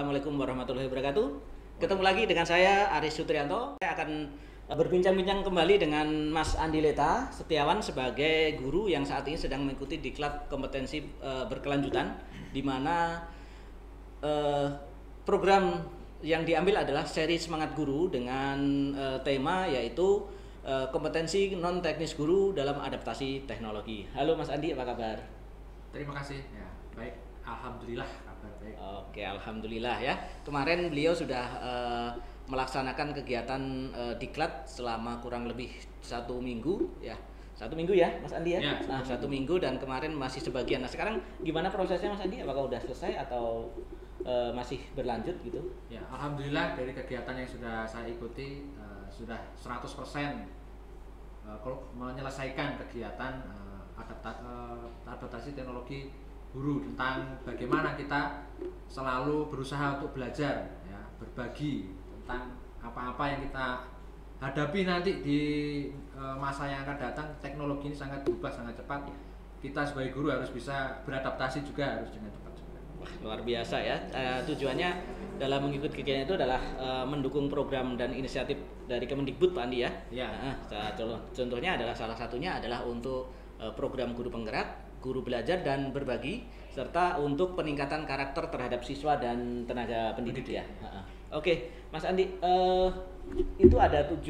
Assalamualaikum warahmatullahi wabarakatuh. Ketemu lagi dengan saya Aris Sutrianto. Saya akan berbincang-bincang kembali dengan Mas Andi Leta Setiawan sebagai guru yang saat ini sedang mengikuti diklat kompetensi berkelanjutan, di mana program yang diambil adalah seri Semangat Guru dengan tema yaitu kompetensi non teknis guru dalam adaptasi teknologi. Halo Mas Andi, apa kabar? Terima kasih. Ya, baik. Alhamdulillah kabar baik. Oke, alhamdulillah ya. Kemarin beliau sudah melaksanakan kegiatan diklat selama kurang lebih 1 minggu ya. 1 minggu ya, Mas Andi ya. Ya, Nah, 1 minggu dan kemarin masih sebagian. Nah, sekarang gimana prosesnya Mas Andi? Apakah udah selesai atau masih berlanjut gitu? Ya, alhamdulillah dari kegiatan yang sudah saya ikuti sudah 100% kalau menyelesaikan kegiatan adaptasi teknologi guru, tentang bagaimana kita selalu berusaha untuk belajar ya, berbagi tentang apa-apa yang kita hadapi nanti di masa yang akan datang. Teknologi ini sangat berubah sangat cepat. Kita sebagai guru harus bisa beradaptasi juga, harus dengan cepat juga. Wah, luar biasa ya. Tujuannya dalam mengikuti kegiatan itu adalah mendukung program dan inisiatif dari Kemendikbud, Pak Andi ya. Ya. Contohnya adalah salah satunya adalah untuk program guru penggerak, guru belajar dan berbagi, serta untuk peningkatan karakter terhadap siswa dan tenaga pendidik ya. Oke, Mas Andi, itu ada 7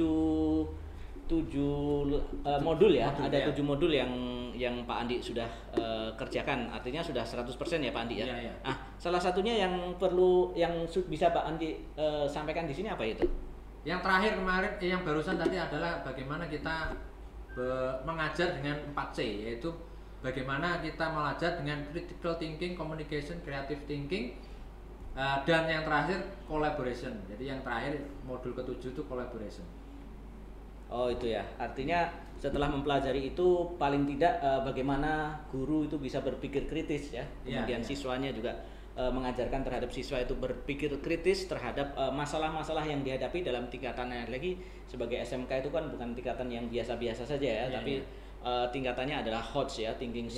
modul ya, ada 7 modul yang Pak Andi sudah kerjakan, artinya sudah 100% ya Pak Andi ya. Iya. Salah satunya yang bisa Pak Andi sampaikan di sini apa itu? Yang terakhir kemarin, yang barusan tadi adalah bagaimana kita mengajar dengan 4C, yaitu bagaimana kita belajar dengan critical thinking, communication, creative thinking, dan yang terakhir collaboration. Jadi yang terakhir modul ke-7 itu collaboration. Oh itu ya, artinya setelah mempelajari itu paling tidak bagaimana guru itu bisa berpikir kritis ya, kemudian siswanya juga mengajarkan terhadap siswa itu berpikir kritis terhadap masalah-masalah yang dihadapi dalam tingkatannya. Lagi sebagai SMK itu kan bukan tingkatan yang biasa-biasa saja ya, tapi tingkatannya adalah HOTS ya, thinking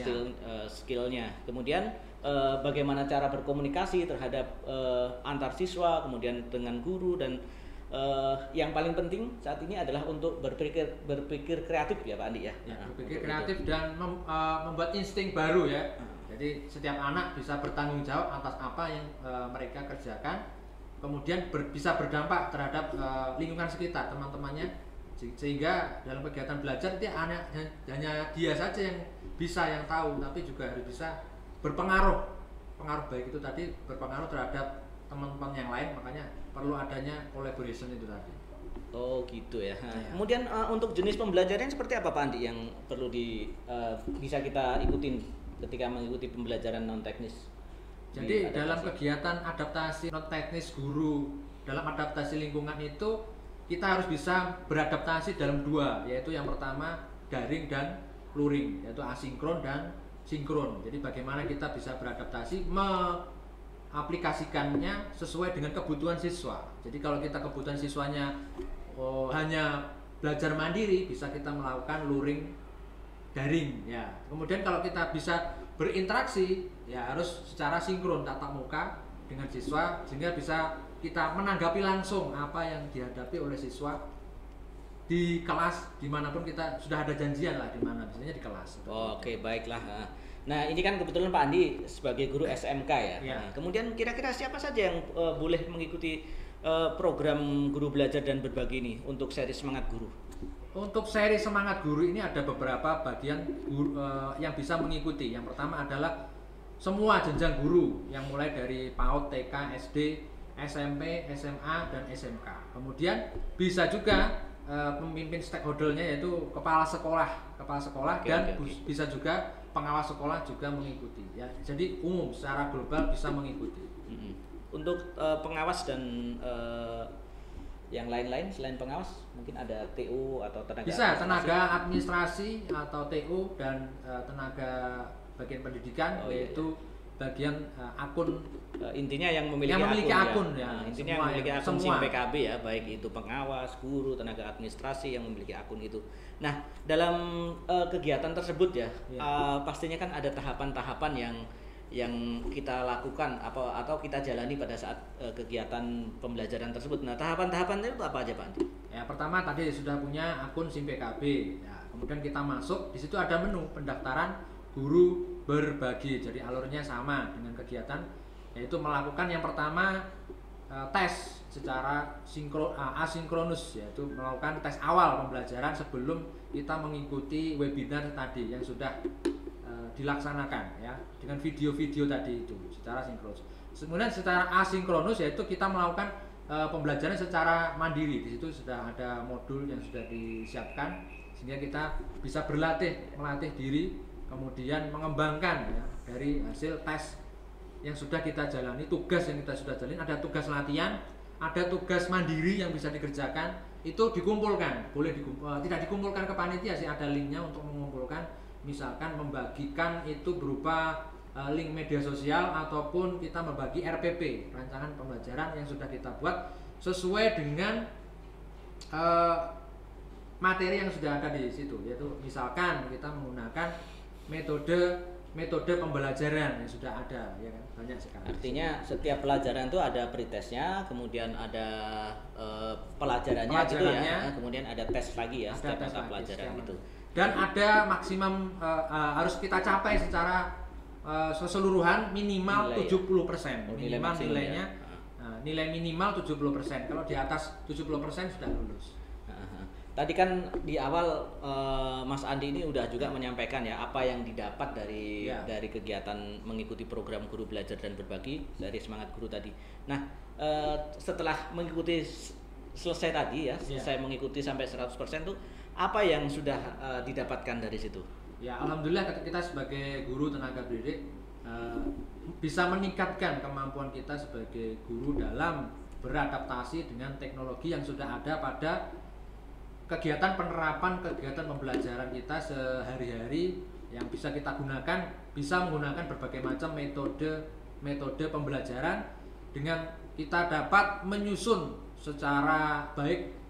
skillnya. Kemudian bagaimana cara berkomunikasi terhadap antar siswa, kemudian dengan guru, dan yang paling penting saat ini adalah untuk berpikir kreatif ya Pak Andi ya. Berpikir kreatif dan membuat insting baru ya. Jadi setiap anak bisa bertanggung jawab atas apa yang mereka kerjakan, kemudian bisa berdampak terhadap lingkungan sekitar, teman-temannya, sehingga dalam kegiatan belajar dia hanya dia saja yang bisa, yang tahu, tapi juga harus bisa pengaruh baik itu tadi, berpengaruh terhadap teman-teman yang lain. Makanya perlu adanya collaboration itu tadi. Oh gitu ya. Kemudian untuk jenis pembelajaran seperti apa Pak Andi yang perlu bisa kita ikutin ketika mengikuti pembelajaran non teknis? Jadi dalam kegiatan adaptasi non teknis guru dalam adaptasi lingkungan itu kita harus bisa beradaptasi dalam 2, yaitu yang pertama daring dan luring, yaitu asinkron dan sinkron. Jadi bagaimana kita bisa beradaptasi aplikasikannya sesuai dengan kebutuhan siswa. Jadi kalau kita kebutuhan siswanya hanya belajar mandiri, bisa kita melakukan luring daring ya. Kemudian kalau kita bisa berinteraksi ya harus secara sinkron, tatap muka dengan siswa, sehingga bisa kita menanggapi langsung apa yang dihadapi oleh siswa di kelas, dimanapun kita sudah ada janjian lah, di mana biasanya di kelas. Oke, baiklah. Nah ini kan kebetulan Pak Andi sebagai guru SMK ya. Nah, kemudian kira-kira siapa saja yang boleh mengikuti program guru belajar dan berbagi ini untuk seri Semangat Guru? Untuk seri Semangat Guru ini ada beberapa bagian yang bisa mengikuti. Yang pertama adalah semua jenjang guru yang mulai dari PAUD, TK, SD, SMP, SMA, dan SMK. Kemudian bisa juga pemimpin stakeholdernya yaitu kepala sekolah, bisa juga pengawas sekolah juga mengikuti ya. Jadi umum secara global bisa mengikuti. Untuk pengawas dan yang lain-lain selain pengawas mungkin ada TU atau tenaga tenaga administrasi atau TU dan tenaga bagian pendidikan, yaitu bagian akun, intinya yang memiliki akun ya. Intinya yang memiliki akun SIM PKB ya, baik itu pengawas, guru, tenaga administrasi yang memiliki akun itu. Nah dalam kegiatan tersebut ya, pastinya kan ada tahapan-tahapan yang kita lakukan atau kita jalani pada saat kegiatan pembelajaran tersebut. Nah, tahapan-tahapannya itu apa aja, Pak Andi? Ya, pertama tadi sudah punya akun SIM PKB. Ya, kemudian kita masuk, di situ ada menu pendaftaran guru berbagi. Jadi alurnya sama dengan kegiatan, yaitu melakukan yang pertama tes secara asinkronus, yaitu melakukan tes awal pembelajaran sebelum kita mengikuti webinar tadi yang sudah dilaksanakan ya, dengan video-video tadi itu secara sinkronus. Kemudian secara asinkronus yaitu kita melakukan pembelajaran secara mandiri. Di situ sudah ada modul yang sudah disiapkan sehingga kita bisa melatih diri, kemudian mengembangkan ya, dari hasil tes yang sudah kita jalani, tugas yang kita sudah jalani. Ada tugas latihan, ada tugas mandiri yang bisa dikerjakan, itu dikumpulkan. Tidak dikumpulkan ke panitia sih, ada linknya untuk mengumpulkan. Misalkan membagikan itu berupa link media sosial ataupun kita membagi RPP, rancangan pembelajaran yang sudah kita buat sesuai dengan materi yang sudah ada di situ, yaitu misalkan kita menggunakan metode pembelajaran yang sudah ada, ya kan, banyak sekali. Artinya setiap pelajaran itu ada pretestnya, kemudian ada pelajarannya gitu ya, kemudian ada tes lagi ya, setiap mata pelajaran gitu. Dan ada maksimum harus kita capai secara keseluruhan minimal nilai 70%. Minimal nilainya ya. Nilai minimal 70%. Kalau di atas 70% sudah lulus. Tadi kan di awal Mas Andi ini udah juga menyampaikan ya apa yang didapat dari kegiatan mengikuti program Guru Belajar dan Berbagi dari Semangat Guru tadi. Nah, setelah mengikuti selesai tadi ya, selesai mengikuti sampai 100% tuh apa yang sudah didapatkan dari situ? Ya, alhamdulillah kita sebagai guru tenaga pendidik bisa meningkatkan kemampuan kita sebagai guru dalam beradaptasi dengan teknologi yang sudah ada pada kegiatan penerapan kegiatan pembelajaran kita sehari-hari, yang bisa kita gunakan, bisa menggunakan berbagai macam metode pembelajaran dengan kita dapat menyusun secara baik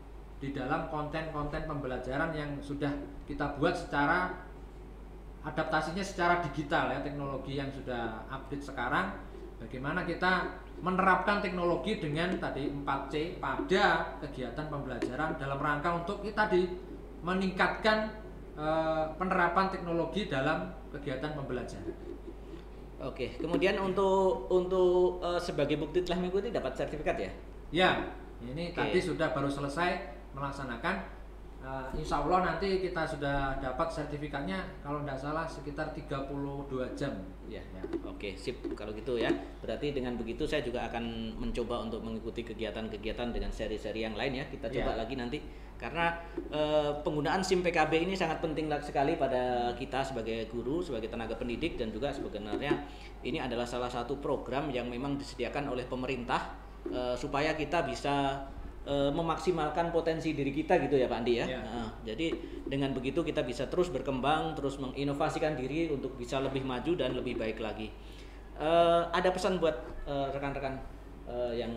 di dalam konten-konten pembelajaran yang sudah kita buat secara adaptasinya secara digital ya, teknologi yang sudah update sekarang. Bagaimana kita menerapkan teknologi dengan tadi 4C pada kegiatan pembelajaran dalam rangka untuk kita meningkatkan penerapan teknologi dalam kegiatan pembelajaran. Oke, kemudian untuk sebagai bukti telah mengikuti dapat sertifikat ya? Ya, ini tadi sudah baru selesai melaksanakan. Insya Allah nanti kita sudah dapat sertifikatnya kalau tidak salah sekitar 32 jam. Ya. Oke, sip kalau gitu ya. Berarti dengan begitu saya juga akan mencoba untuk mengikuti kegiatan-kegiatan dengan seri-seri yang lain ya. Kita coba lagi nanti karena penggunaan SIM PKB ini sangat penting sekali pada kita sebagai guru, sebagai tenaga pendidik, dan juga sebenarnya ini adalah salah satu program yang memang disediakan oleh pemerintah supaya kita bisa memaksimalkan potensi diri kita gitu ya Pak Andi ya. Jadi dengan begitu kita bisa terus berkembang, terus menginovasikan diri untuk bisa lebih maju dan lebih baik lagi. Ada pesan buat rekan-rekan yang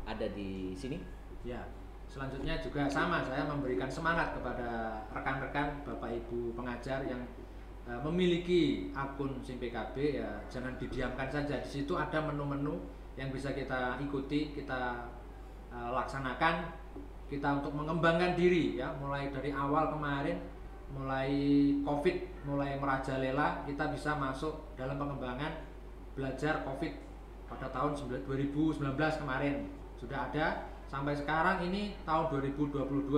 ada di sini? Ya, selanjutnya juga sama, saya memberikan semangat kepada rekan-rekan Bapak Ibu pengajar yang memiliki akun SIM PKB ya, jangan didiamkan saja. Di situ ada menu-menu yang bisa kita ikuti, kita laksanakan, kita untuk mengembangkan diri ya, mulai dari awal kemarin, mulai COVID mulai merajalela, kita bisa masuk dalam pengembangan belajar COVID pada tahun 2019 kemarin sudah ada, sampai sekarang ini tahun 2022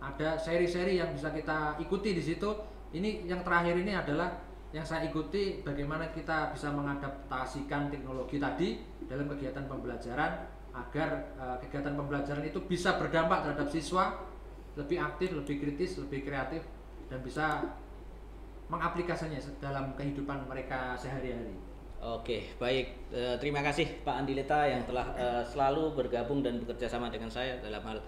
ada seri-seri yang bisa kita ikuti di situ. Ini yang terakhir ini adalah yang saya ikuti, bagaimana kita bisa mengadaptasikan teknologi tadi dalam kegiatan pembelajaran agar kegiatan pembelajaran itu bisa berdampak terhadap siswa, lebih aktif, lebih kritis, lebih kreatif, dan bisa mengaplikasikannya dalam kehidupan mereka sehari-hari. Oke, baik. Terima kasih Pak Andi Leta yang telah selalu bergabung dan bekerja sama dengan saya dalam hal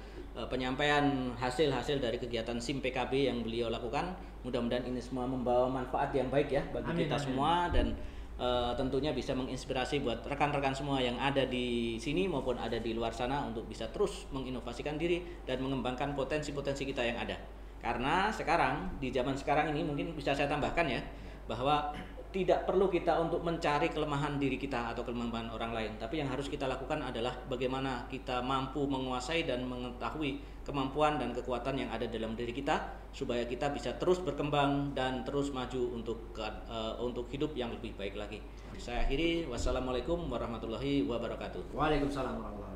penyampaian hasil-hasil dari kegiatan SIM PKB yang beliau lakukan. Mudah-mudahan ini semua membawa manfaat yang baik ya bagi kita semua, dan tentunya bisa menginspirasi buat rekan-rekan semua yang ada di sini maupun ada di luar sana untuk bisa terus menginovasikan diri dan mengembangkan potensi-potensi kita yang ada. Karena sekarang di zaman sekarang ini mungkin bisa saya tambahkan ya, bahwa tidak perlu kita untuk mencari kelemahan diri kita atau kelemahan orang lain, tapi yang harus kita lakukan adalah bagaimana kita mampu menguasai dan mengetahui kemampuan dan kekuatan yang ada dalam diri kita supaya kita bisa terus berkembang dan terus maju untuk hidup yang lebih baik lagi. Saya akhiri, wassalamualaikum warahmatullahi wabarakatuh. Waalaikumsalam warahmatullahi wabarakatuh.